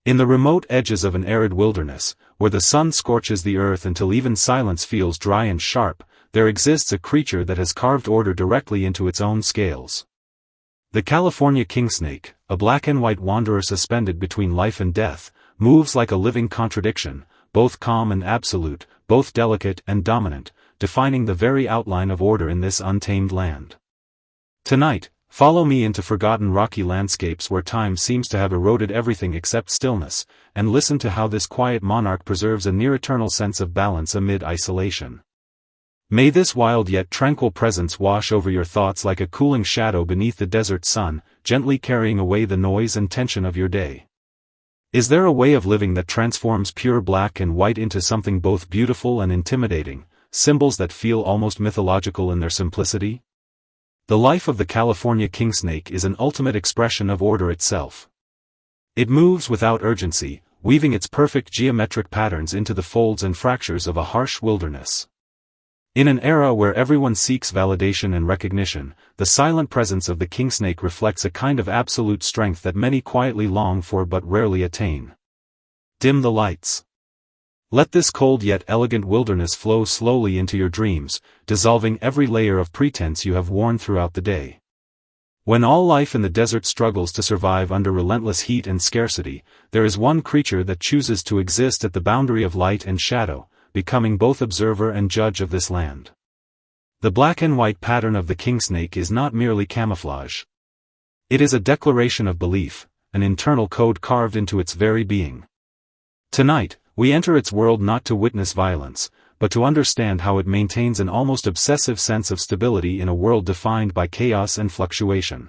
In the remote edges of an arid wilderness, where the sun scorches the earth until even silence feels dry and sharp, there exists a creature that has carved order directly into its own scales. The California kingsnake, a black and white wanderer suspended between life and death, moves like a living contradiction, both calm and absolute, both delicate and dominant, defining the very outline of order in this untamed land. Tonight, follow me into forgotten rocky landscapes where time seems to have eroded everything except stillness, and listen to how this quiet monarch preserves a near-eternal sense of balance amid isolation. May this wild yet tranquil presence wash over your thoughts like a cooling shadow beneath the desert sun, gently carrying away the noise and tension of your day. Is there a way of living that transforms pure black and white into something both beautiful and intimidating, symbols that feel almost mythological in their simplicity? The life of the California kingsnake is an ultimate expression of order itself. It moves without urgency, weaving its perfect geometric patterns into the folds and fractures of a harsh wilderness. In an era where everyone seeks validation and recognition, the silent presence of the kingsnake reflects a kind of absolute strength that many quietly long for but rarely attain. Dim the lights. Let this cold yet elegant wilderness flow slowly into your dreams, dissolving every layer of pretense you have worn throughout the day. When all life in the desert struggles to survive under relentless heat and scarcity, there is one creature that chooses to exist at the boundary of light and shadow, becoming both observer and judge of this land. The black and white pattern of the kingsnake is not merely camouflage. It is a declaration of belief, an internal code carved into its very being. Tonight, we enter its world not to witness violence, but to understand how it maintains an almost obsessive sense of stability in a world defined by chaos and fluctuation.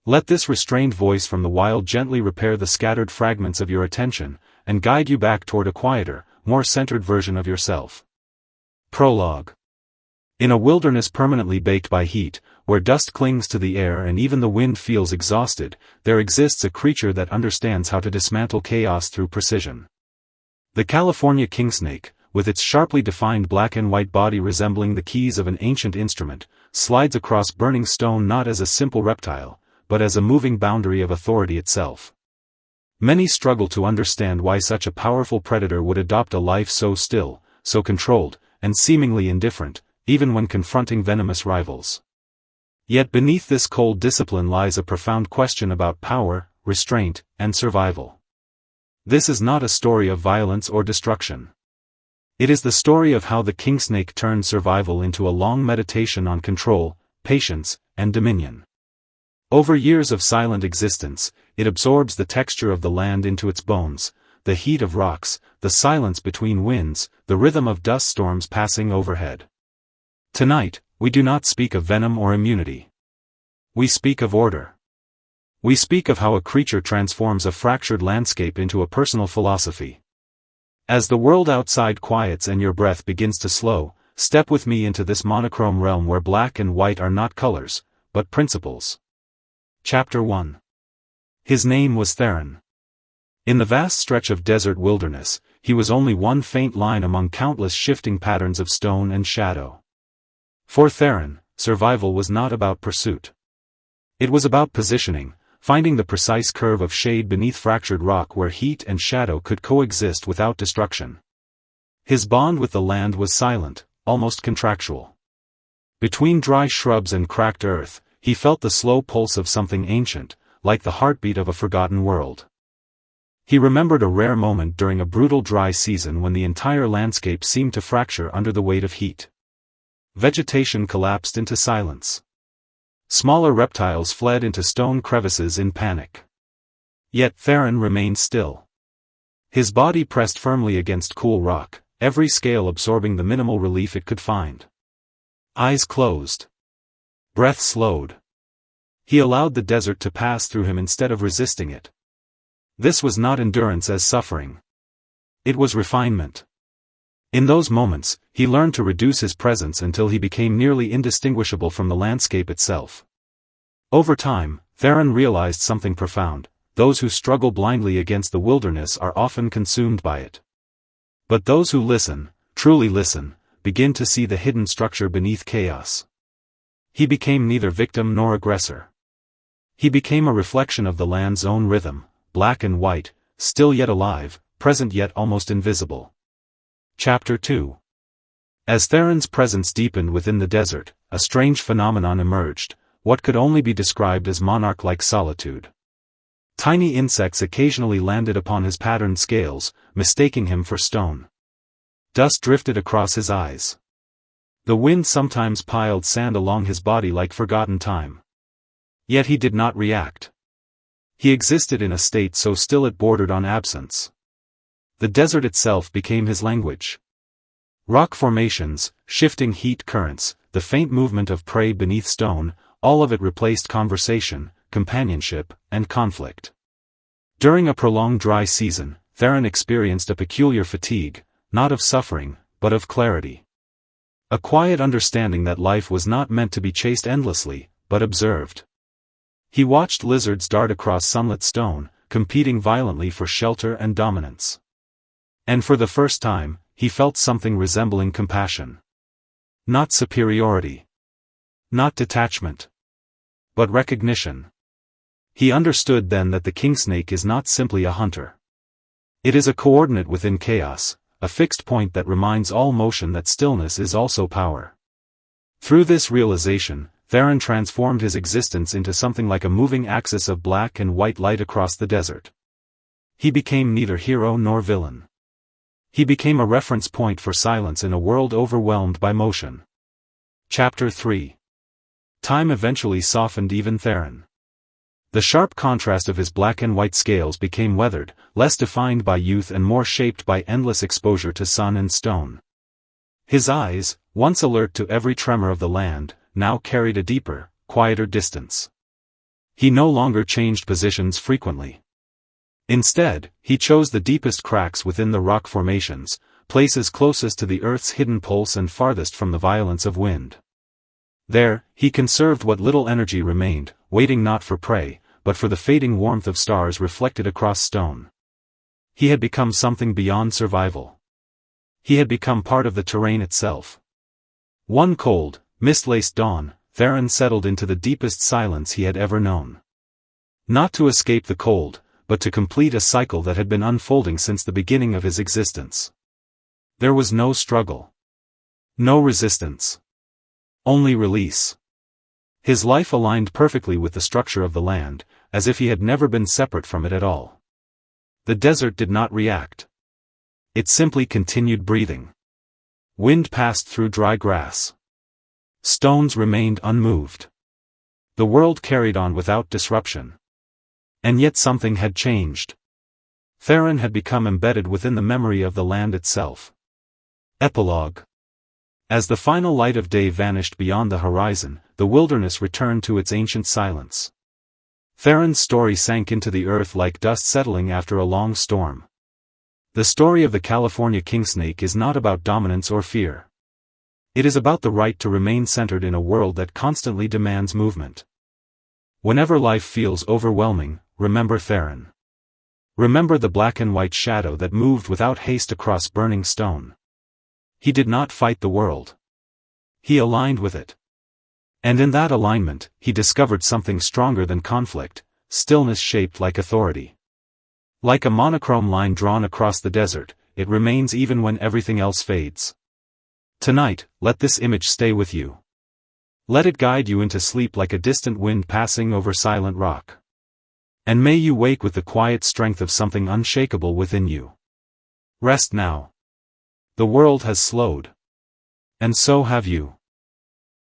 Let this restrained voice from the wild gently repair the scattered fragments of your attention, and guide you back toward a quieter, more centered version of yourself. Prologue. In a wilderness permanently baked by heat, where dust clings to the air and even the wind feels exhausted, there exists a creature that understands how to dismantle chaos through precision. The California kingsnake, with its sharply defined black and white body resembling the keys of an ancient instrument, slides across burning stone not as a simple reptile, but as a moving boundary of authority itself. Many struggle to understand why such a powerful predator would adopt a life so still, so controlled, and seemingly indifferent, even when confronting venomous rivals. Yet beneath this cold discipline lies a profound question about power, restraint, and survival. This is not a story of violence or destruction. It is the story of how the kingsnake turned survival into a long meditation on control, patience, and dominion. Over years of silent existence, it absorbs the texture of the land into its bones, the heat of rocks, the silence between winds, the rhythm of dust storms passing overhead. Tonight, we do not speak of venom or immunity. We speak of order. We speak of how a creature transforms a fractured landscape into a personal philosophy. As the world outside quiets and your breath begins to slow, step with me into this monochrome realm where black and white are not colors, but principles. Chapter 1. His name was Theron. In the vast stretch of desert wilderness, he was only one faint line among countless shifting patterns of stone and shadow. For Theron, survival was not about pursuit. It was about positioning, finding the precise curve of shade beneath fractured rock where heat and shadow could coexist without destruction. His bond with the land was silent, almost contractual. Between dry shrubs and cracked earth, he felt the slow pulse of something ancient, like the heartbeat of a forgotten world. He remembered a rare moment during a brutal dry season when the entire landscape seemed to fracture under the weight of heat. Vegetation collapsed into silence. Smaller reptiles fled into stone crevices in panic. Yet Theron remained still. His body pressed firmly against cool rock, every scale absorbing the minimal relief it could find. Eyes closed. Breath slowed. He allowed the desert to pass through him instead of resisting it. This was not endurance as suffering. It was refinement. In those moments, he learned to reduce his presence until he became nearly indistinguishable from the landscape itself. Over time, Theron realized something profound: those who struggle blindly against the wilderness are often consumed by it. But those who listen, truly listen, begin to see the hidden structure beneath chaos. He became neither victim nor aggressor. He became a reflection of the land's own rhythm, black and white, still yet alive, present yet almost invisible. Chapter 2. As Theron's presence deepened within the desert, a strange phenomenon emerged, what could only be described as monarch-like solitude. Tiny insects occasionally landed upon his patterned scales, mistaking him for stone. Dust drifted across his eyes. The wind sometimes piled sand along his body like forgotten time. Yet he did not react. He existed in a state so still it bordered on absence. The desert itself became his language. Rock formations, shifting heat currents, the faint movement of prey beneath stone, all of it replaced conversation, companionship, and conflict. During a prolonged dry season, Theron experienced a peculiar fatigue, not of suffering, but of clarity. A quiet understanding that life was not meant to be chased endlessly, but observed. He watched lizards dart across sunlit stone, competing violently for shelter and dominance. And for the first time, he felt something resembling compassion. Not superiority. Not detachment. But recognition. He understood then that the Kingsnake is not simply a hunter. It is a coordinate within chaos, a fixed point that reminds all motion that stillness is also power. Through this realization, Theron transformed his existence into something like a moving axis of black and white light across the desert. He became neither hero nor villain. He became a reference point for silence in a world overwhelmed by motion. Chapter 3. Time eventually softened even Theron. The sharp contrast of his black and white scales became weathered, less defined by youth and more shaped by endless exposure to sun and stone. His eyes, once alert to every tremor of the land, now carried a deeper, quieter distance. He no longer changed positions frequently. Instead, he chose the deepest cracks within the rock formations, places closest to the earth's hidden pulse and farthest from the violence of wind. There, he conserved what little energy remained, waiting not for prey, but for the fading warmth of stars reflected across stone. He had become something beyond survival. He had become part of the terrain itself. One cold, mist-laced dawn, Theron settled into the deepest silence he had ever known. Not to escape the cold, but to complete a cycle that had been unfolding since the beginning of his existence. There was no struggle. No resistance. Only release. His life aligned perfectly with the structure of the land, as if he had never been separate from it at all. The desert did not react. It simply continued breathing. Wind passed through dry grass. Stones remained unmoved. The world carried on without disruption. And yet something had changed. Theron had become embedded within the memory of the land itself. Epilogue. As the final light of day vanished beyond the horizon, the wilderness returned to its ancient silence. Theron's story sank into the earth like dust settling after a long storm. The story of the California Kingsnake is not about dominance or fear. It is about the right to remain centered in a world that constantly demands movement. Whenever life feels overwhelming, remember Theron. Remember the black and white shadow that moved without haste across burning stone. He did not fight the world. He aligned with it. And in that alignment, he discovered something stronger than conflict, stillness shaped like authority. Like a monochrome line drawn across the desert, it remains even when everything else fades. Tonight, let this image stay with you. Let it guide you into sleep like a distant wind passing over silent rock. And may you wake with the quiet strength of something unshakable within you. Rest now. The world has slowed. And so have you.